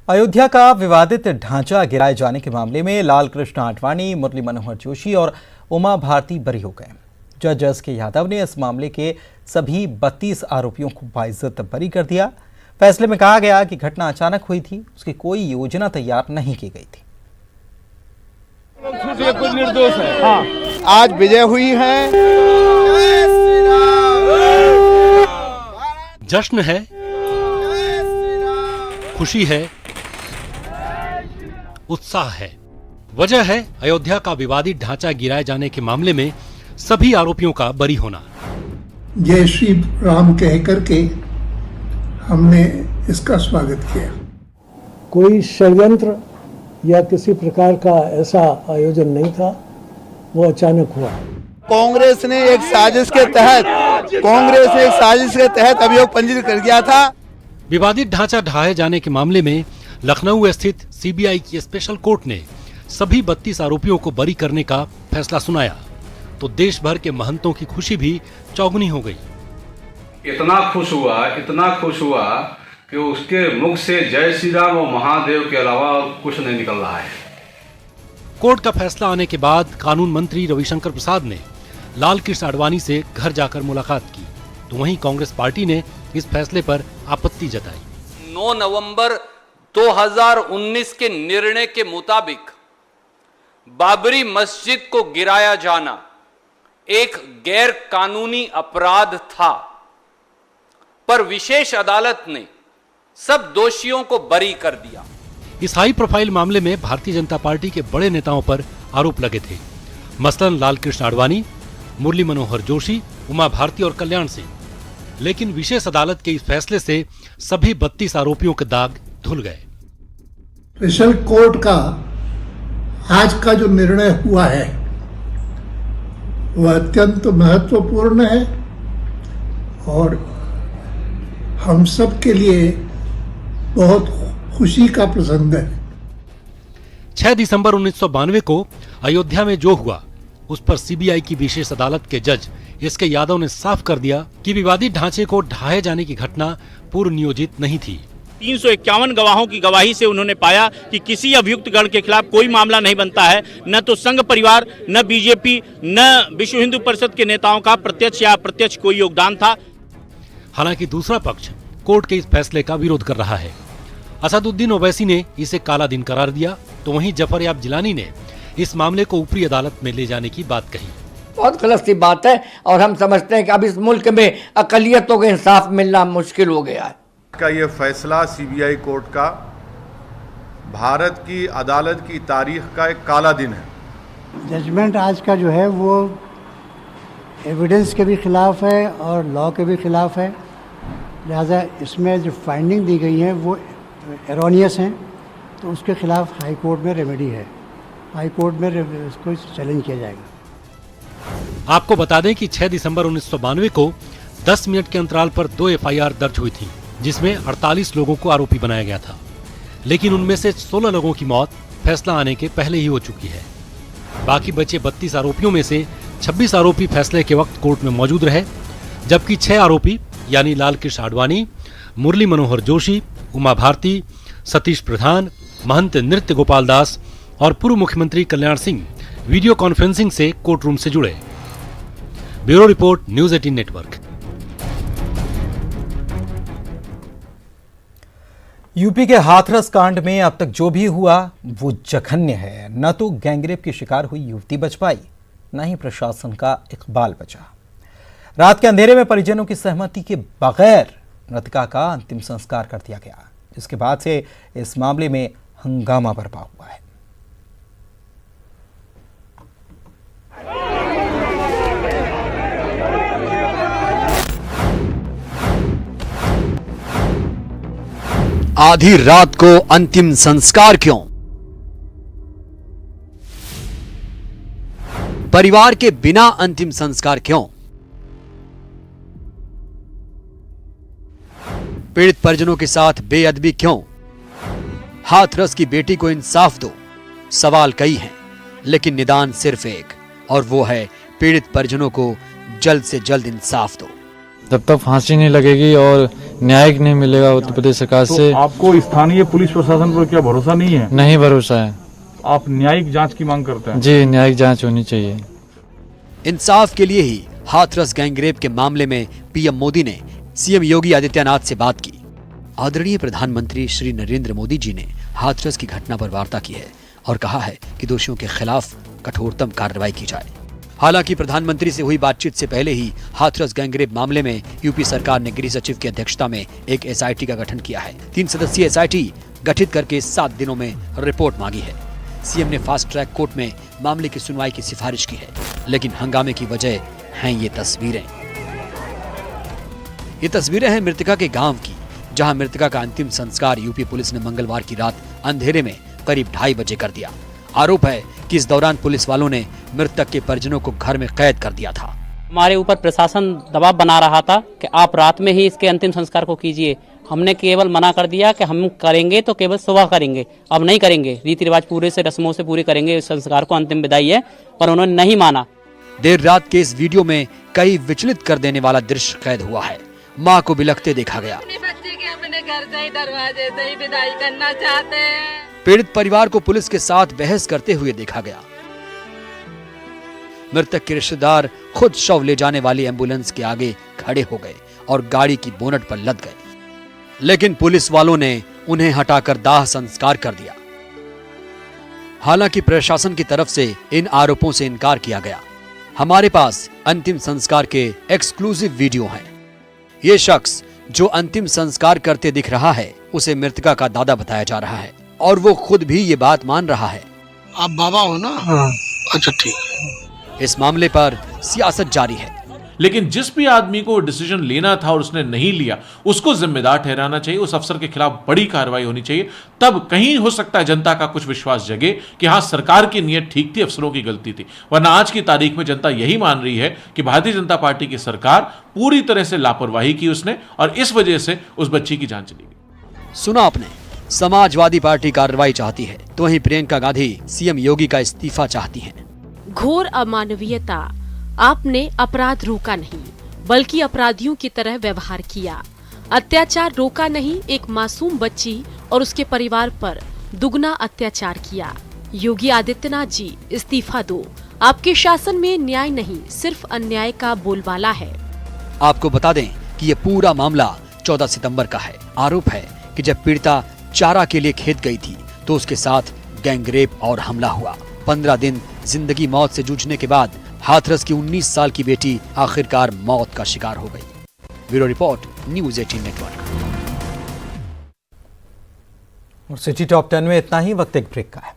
अयोध्या का विवादित ढांचा गिराए जाने के मामले में लाल कृष्ण आडवाणी, मुरली मनोहर जोशी और उमा भारती बरी हो गए। जज एस.के. यादव ने इस मामले के सभी 32 आरोपियों को बाइज्जत बरी कर दिया। फैसले में कहा गया कि घटना अचानक हुई थी, उसकी कोई योजना तैयार नहीं की गई थी। कुछ निर्दोष है। हाँ, आज विजय हुई है। जश्न है, खुशी है, उत्साह है। वजह है अयोध्या का विवादित ढांचा गिराए जाने के मामले में सभी आरोपियों का बरी होना। जय श्री राम कह करके हमने इसका स्वागत किया। कोई षड्यंत्र या किसी प्रकार का ऐसा आयोजन नहीं था, वो अचानक हुआ। कांग्रेस ने एक साजिश के तहत अभियोग पंजीकृत कर दिया था। विवादित ढांचा ढहाए जाने के मामले में लखनऊ स्थित सीबीआई की स्पेशल कोर्ट ने सभी 32 आरोपियों को बरी करने का फैसला सुनाया, तो देश भर के महंतों की खुशी भी चौगुनी हो गई। इतना खुश हुआ कि उसके मुख से जय श्री राम और महादेव के अलावा कुछ नहीं निकल रहा है। कोर्ट का फैसला आने के बाद कानून मंत्री रविशंकर प्रसाद ने लाल कृष्ण आडवाणी से घर जाकर मुलाकात की, तो वहीं कांग्रेस पार्टी ने इस फैसले पर आपत्ति जताई। 9 नवंबर 2019 के निर्णय के मुताबिक बाबरी मस्जिद को गिराया जाना एक गैर कानूनी अपराध था, पर विशेष अदालत ने सब दोषियों को बरी कर दिया। इस हाई प्रोफाइल मामले में भारतीय जनता पार्टी के बड़े नेताओं पर आरोप लगे थे, मसलन लाल कृष्ण आडवाणी, मुरली मनोहर जोशी, उमा भारती और कल्याण सिंह। लेकिन विशेष अदालत के इस फैसले से सभी 32 आरोपियों के दाग धुल गए। स्पेशल कोर्ट का आज का जो निर्णय हुआ है वह अत्यंत महत्वपूर्ण है और हम सब के लिए बहुत खुशी का प्रसंग है। 6 दिसंबर 1992 को अयोध्या में जो हुआ, उस पर सीबीआई की विशेष अदालत के जज एस.के. यादव ने साफ कर दिया कि विवादित ढांचे को ढहाए जाने की घटना पूर्व नियोजित नहीं थी। 351 गवाहों की गवाही से उन्होंने पाया कि किसी अभियुक्त गण के खिलाफ कोई मामला नहीं बनता है। न तो संघ परिवार, न बीजेपी, न विश्व हिंदू परिषद के नेताओं का प्रत्यक्ष या अप्रत्यक्ष कोई योगदान था। हालांकि दूसरा पक्ष कोर्ट के इस फैसले का विरोध कर रहा है। असदुद्दीन ओवैसी ने इसे काला दिन करार दिया, तो वहीं जफर याब जिलानी ने इस मामले को ऊपरी अदालत में ले जाने की बात कही। बहुत गलत सी बात है और हम समझते हैं कि अब इस मुल्क में अकलियतों को इंसाफ मिलना मुश्किल हो गया है। का ये फैसला सीबीआई कोर्ट का भारत की अदालत की तारीख का एक काला दिन है। जजमेंट आज का जो है वो एविडेंस के भी खिलाफ है और लॉ के भी खिलाफ है, लिहाजा इसमें जो फाइंडिंग दी गई है वो एरोनियस हैं, तो उसके खिलाफ हाई कोर्ट में रेमेडी है। हाई कोर्ट में इसको चैलेंज किया जाएगा। आपको बता दें कि 6 दिसंबर 1992 को 10 मिनट के अंतराल पर 2 एफआईआर दर्ज हुई थी, जिसमें 48 लोगों को आरोपी बनाया गया था। लेकिन उनमें से 16 लोगों की मौत फैसला आने के पहले ही हो चुकी है। बाकी बचे 32 आरोपियों में से 26 आरोपी फैसले के वक्त कोर्ट में मौजूद रहे, जबकि 6 आरोपी यानी लाल कृष्ण आडवाणी, मुरली मनोहर जोशी, उमा भारती, सतीश प्रधान, महंत नृत्य गोपाल दास और पूर्व मुख्यमंत्री कल्याण सिंह वीडियो कॉन्फ्रेंसिंग से कोर्ट रूम से जुड़े। Bureau report, news 18 network. UP के हाथरस कांड में अब तक जो भी हुआ वो जघन्य है। न तो गैंगरेप की शिकार हुई युवती बच पाई, न ही प्रशासन का इकबाल बचा। रात के अंधेरे में परिजनों की सहमति के बगैर मृतका का अंतिम संस्कार कर दिया गया, जिसके बाद से इस मामले में हंगामा बरपा हुआ है। आधी रात को अंतिम संस्कार क्यों? परिवार के बिना अंतिम संस्कार क्यों? पीड़ित परिजनों के साथ बेअदबी क्यों? हाथरस की बेटी को इंसाफ दो। सवाल कई हैं, लेकिन निदान सिर्फ एक, और वो है पीड़ित परिजनों को जल्द से जल्द इंसाफ दो। जब तक फांसी नहीं लगेगी और न्यायिक नहीं मिलेगा उत्तर प्रदेश सरकार से। आपको स्थानीय पुलिस प्रशासन पर क्या भरोसा नहीं है? नहीं भरोसा है। आप न्यायिक जांच की मांग करते हैं? जी, न्यायिक जांच होनी चाहिए। इंसाफ के लिए ही हाथरस गैंगरेप के मामले में पीएम मोदी ने सीएम योगी आदित्यनाथ से बात की। आदरणीय प्रधानमंत्री श्री नरेंद्र मोदी जी ने हाथरस की घटना पर वार्ता की है और कहा है कि दोषियों के खिलाफ कठोरतम कार्रवाई की जाए। हालांकि प्रधानमंत्री से हुई बातचीत से पहले ही हाथरस गैंगरेप मामले में यूपी सरकार ने गृह सचिव की अध्यक्षता में एक एसआईटी का गठन किया है। 3 सदस्यीय एसआईटी गठित करके 7 दिनों में रिपोर्ट मांगी है। सीएम ने फास्ट ट्रैक कोर्ट में मामले की सुनवाई की सिफारिश की है, लेकिन हंगामे की वजह हैं ये तस्वीरें। ये तस्वीरें हैं मृतका के गांव की, जहां मृतका का अंतिम संस्कार यूपी पुलिस ने मंगलवार की रात अंधेरे में करीब 2:30 बजे कर दिया। आरोप है कि इस दौरान पुलिस वालों ने मृतक के परिजनों को घर में कैद कर दिया था। हमारे ऊपर प्रशासन दबाव बना रहा था कि आप रात में ही इसके अंतिम संस्कार को कीजिए। हमने केवल मना कर दिया कि हम करेंगे तो केवल सुबह करेंगे, अब नहीं करेंगे। रीति रिवाज पूरे से रस्मों से पूरे करेंगे, इस संस्कार को अंतिम विदाई है, पर उन्होंने नहीं माना। देर रात के इस वीडियो में कई विचलित कर देने वाला दृश्य कैद हुआ है। मां को बिलखते देखा गया। अपने बच्चे के अपने घर से ही दरवाजे से ही विदाई करना चाहते हैं। पीड़ित परिवार को पुलिस के साथ बहस करते हुए देखा गया। मृतक के रिश्तेदार खुद शव ले जाने वाली एम्बुलेंस के आगे खड़े हो गए और गाड़ी की बोनट पर लद गए, लेकिन पुलिस वालों ने उन्हें हटाकर दाह संस्कार कर दिया। हालांकि प्रशासन की तरफ से इन आरोपों से इनकार किया गया। हमारे पास अंतिम संस्कार के एक्सक्लूसिव वीडियो हैं। ये शख्स जो अंतिम संस्कार करते दिख रहा है, उसे मृतका का दादा बताया जा रहा है और वो खुद भी ये बात मान रहा है। आप बाबा हो ना? हाँ। अच्छा, ठीक। इस मामले पर सियासत जारी है, लेकिन जिस भी आदमी को डिसीजन लेना था और उसने नहीं लिया, उसको जिम्मेदार ठहराना चाहिए। उस अफसर के खिलाफ बड़ी कार्रवाई होनी चाहिए। तब कहीं हो सकता है जनता का कुछ विश्वास जगे कि हाँ, सरकार की नीयत ठीक थी, अफसरों की गलती थी। वरना आज की तारीख में जनता यही मान रही है कि भारतीय जनता पार्टी की सरकार पूरी तरह से लापरवाही की उसने, और इस वजह से उस बच्ची की जान चली गई। सुना आपने, समाजवादी पार्टी कार्रवाई चाहती है, तो वहीं प्रियंका गांधी सीएम योगी का इस्तीफा चाहती हैं। घोर अमानवीयता। आपने अपराध रोका नहीं, बल्कि अपराधियों की तरह व्यवहार किया। अत्याचार रोका नहीं, एक मासूम बच्ची और उसके परिवार पर दुगना अत्याचार किया। योगी आदित्यनाथ जी, इस्तीफा दो। आपके शासन में न्याय नहीं, सिर्फ अन्याय का बोलबाला है। आपको बता दें कि ये पूरा मामला 14 सितंबर का है। आरोप है कि जब पीड़िता चारा के लिए खेत गई थी, तो उसके साथ गैंगरेप और हमला हुआ। 15 दिन जिंदगी मौत से जूझने के बाद हाथरस की 19 साल की बेटी आखिरकार मौत का शिकार हो गई। Bureau report, news 18 network. और सिटी टॉप 10 में इतना ही। वक्त एक ब्रेक का है।